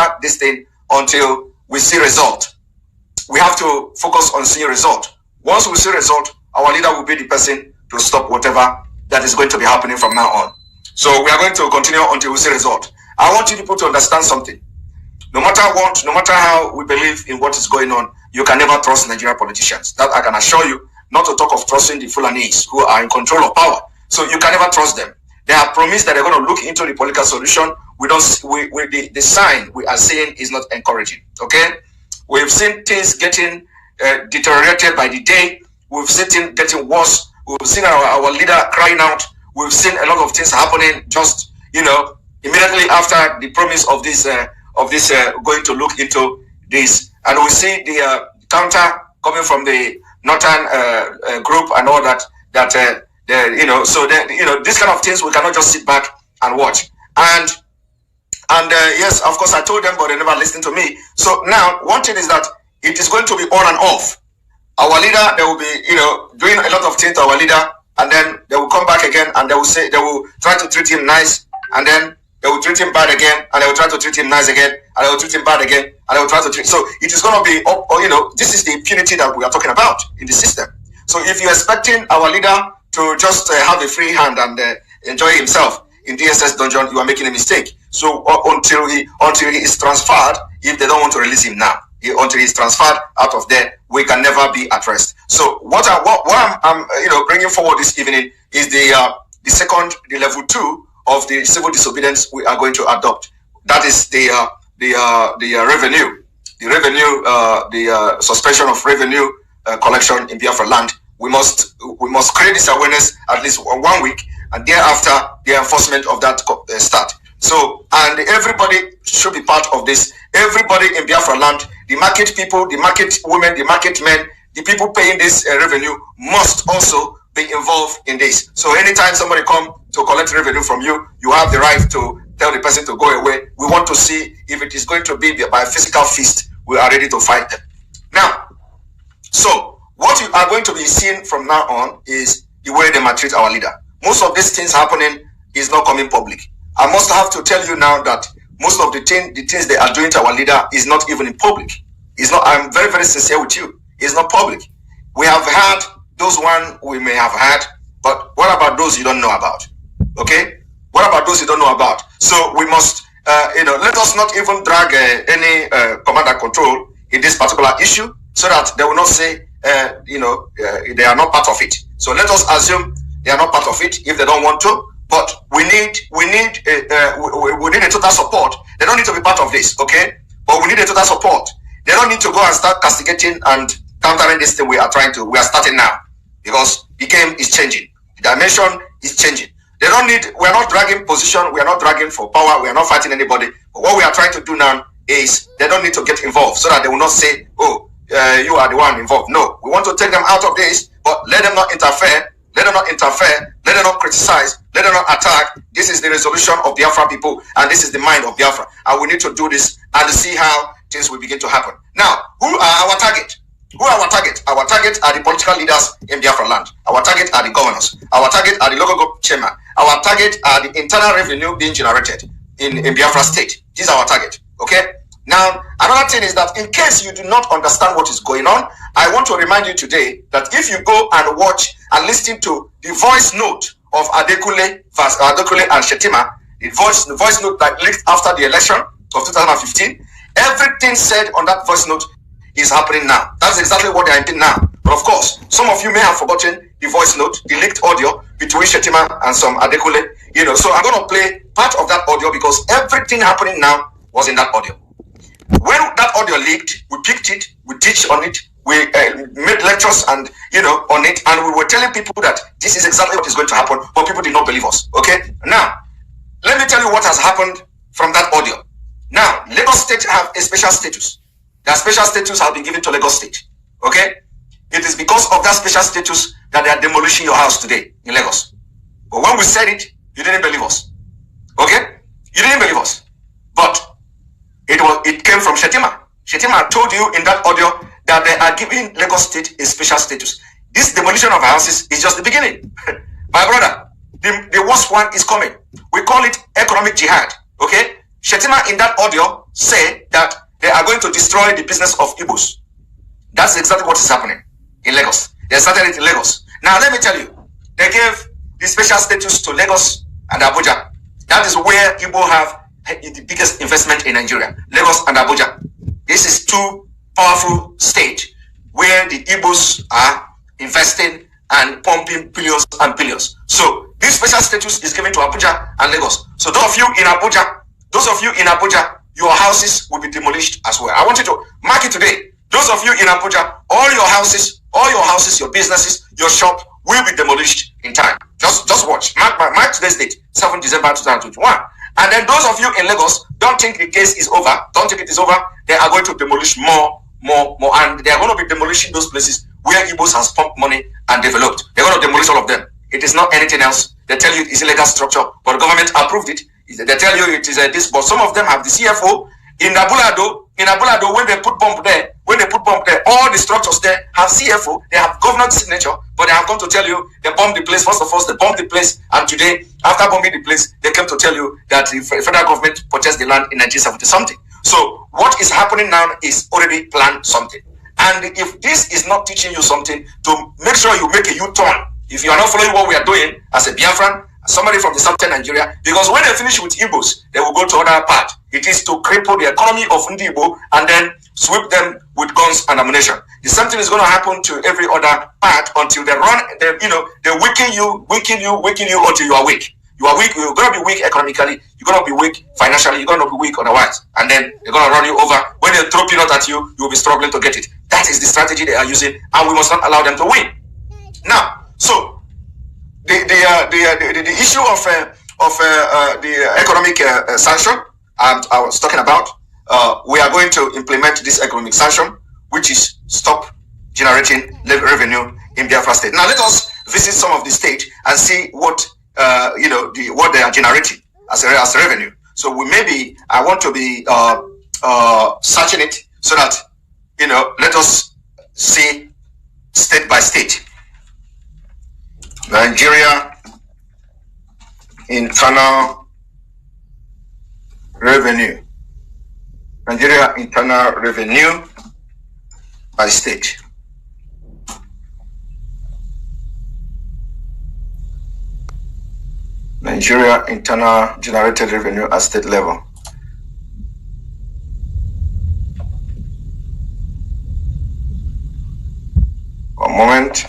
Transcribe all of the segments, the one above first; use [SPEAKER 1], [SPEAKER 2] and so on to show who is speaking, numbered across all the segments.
[SPEAKER 1] start this thing until we see result. We have to focus on seeing result. Once we see result, our leader will be the person to stop whatever that is going to be happening from now on. So we are going to continue until we see result. I want you people to understand something. No matter what, no matter how we believe in what is going on, you can never trust Nigerian politicians. That I can assure you, not to talk of trusting the Fulanis who are in control of power. So you can never trust them. They have promised that they're going to look into the political solution. The sign we are seeing is not encouraging. Okay? We've seen things getting deteriorated by the day. We've seen things getting worse. We've seen our leader crying out. We've seen a lot of things happening just, immediately after the promise of this going to look into this. And we see the counter coming from the northern group and all that, these kind of things, we cannot just sit back and watch. And yes, of course, I told them, but they never listened to me. So now, one thing is that it is going to be on and off. Our leader, they will be, doing a lot of things to our leader, and then they will come back again, and they will try to treat him nice, and then they will treat him bad again, and they will try to treat him nice again, and they will treat him bad again, and they will try to treat. So it is going to be, this is the impunity that we are talking about in the system. So if you're expecting our leader to just have a free hand and enjoy himself in DSS dungeon, you are making a mistake. So until he is transferred, if they don't want to release him now, until he is transferred out of there, we can never be at rest. So what I'm bringing forward this evening is the level 2 of the civil disobedience we are going to adopt. That is the revenue, the suspension of revenue collection in Biafra land. We must create this awareness at least 1 week, and thereafter the enforcement of that start. So, and everybody should be part of this. Everybody in Biafra land, the market people, the market women, the market men, the people paying this revenue must also be involved in this. So anytime somebody come to collect revenue from you, you have the right to tell the person to go away. We want to see if it is going to be by physical fist. We are ready to fight them. Now, so what you are going to be seeing from now on is the way they maltreat our leader. Most of these things happening is not coming public. I must have to tell you now that most of the things they are doing to our leader is not even in public. It's not. I'm very, very sincere with you. It's not public. We have had those one we may have had, but what about those you don't know about? Okay? What about those you don't know about? So we must, let us not even drag any command and control in this particular issue, so that they will not say, they are not part of it. So let us assume they are not part of it if they don't want to. But we need a total support. They don't need to be part of this, okay? But we need a total support. They don't need to go and start castigating and countering this thing we are starting now, because the game is changing. The dimension is changing. They don't need. We are not dragging position. We are not dragging for power. We are not fighting anybody. But what we are trying to do now is they don't need to get involved, so that they will not say, "Oh, you are the one involved." No, we want to take them out of this, but let them not interfere. Let them not interfere. Let them not criticize. Let them not attack. This is the resolution of Biafra people, and this is the mind of Biafra. And we need to do this and see how things will begin to happen. Now, who are our target? Who are our target? Our target are the political leaders in Biafra land. Our target are the governors. Our target are the local government chairman. Our target are the internal revenue being generated in Biafra state. These are our target. Okay? Now, another thing is that in case you do not understand what is going on, I want to remind you today that if you go and watch and listen to the voice note of Adekule and Shetima, the voice note that leaked after the election of 2015, everything said on that voice note is happening now. That's exactly what they are doing now. But of course, some of you may have forgotten the voice note, the leaked audio between Shetima and some Adekule. So I'm going to play part of that audio because everything happening now was in that audio. When that audio leaked, we picked it, we teach on it, we made lectures and on it, and we were telling people that this is exactly what is going to happen, but people did not believe us. Okay, now let me tell you what has happened from that audio. Now, Lagos State have a special status. Their special status has been given to Lagos State. Okay, it is because of that special status that they are demolishing your house today in Lagos. But when we said it, you didn't believe us. Okay, you didn't believe us, but it came from Shetima. Shetima told you in that audio that they are giving Lagos State a special status. This demolition of houses is just the beginning. My brother, the worst one is coming. We call it economic jihad. Okay? Shetima in that audio say that they are going to destroy the business of Igbos. That's exactly what is happening in Lagos. They started it in Lagos. Now, let me tell you, they gave the special status to Lagos and Abuja. That is where Igbo have the biggest investment in Nigeria. Lagos and Abuja. This is two powerful states where the Igbos are investing and pumping billions and billions. So this special status is given to Abuja and Lagos. So those of you in Abuja, your houses will be demolished as well. I want you to mark it today. Those of you in Abuja, all your houses, your businesses, your shop will be demolished in time. Just watch. Mark today's date, 7 December 2021. And then those of you in Lagos, don't think the case is over. Don't think it is over. They are going to demolish more. And they are going to be demolishing those places where Igbos has pumped money and developed. They're going to demolish all of them. It is not anything else. They tell you it's illegal structure, but the government approved it. They tell you it is this, but some of them have the CFO in Abulado. In Abulado, when they put bomb there, all the structures there have CFO. They have government signature, but they have come to tell you they bombed the place. First of all, they bombed the place, and today, after bombing the place, they came to tell you that the federal government purchased the land in 1970 something. So what is happening now is already planned something. And if this is not teaching you something, to make sure you make a U-turn. If you are not following what we are doing as a Biafran, somebody from the southern Nigeria, because when they finish with Igbos, they will go to other part. It is to cripple the economy of Igbo and then sweep them with guns and ammunition. The same thing is going to happen to every other part until they weaken you until you are weak. You are weak. You're going to be weak economically. You're going to be weak financially. You're going to be weak otherwise. And then they're going to run you over. When they throw peanut at you, you will be struggling to get it. That is the strategy they are using, and we must not allow them to win. Now, so the issue of the economic sanction I was talking about, we are going to implement this economic sanction, which is stop generating revenue in Biafra state. Now let us visit some of the states and see what what they are generating as revenue. So I want to be searching it so that let us see state by state. Nigeria internal revenue. Nigeria internal revenue by state. Nigeria internal generated revenue at state level. One moment.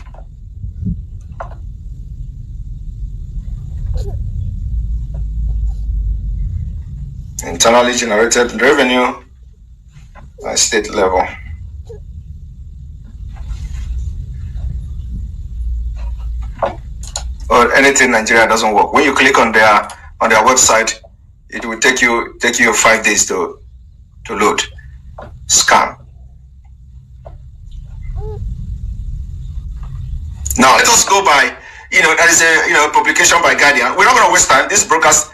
[SPEAKER 1] Internally generated revenue at state level. Or anything Nigeria doesn't work. When you click on their website, it will take you 5 days to load. Scam. Now let us go by there is a publication by Guardian. We're not going to waste time. This broadcast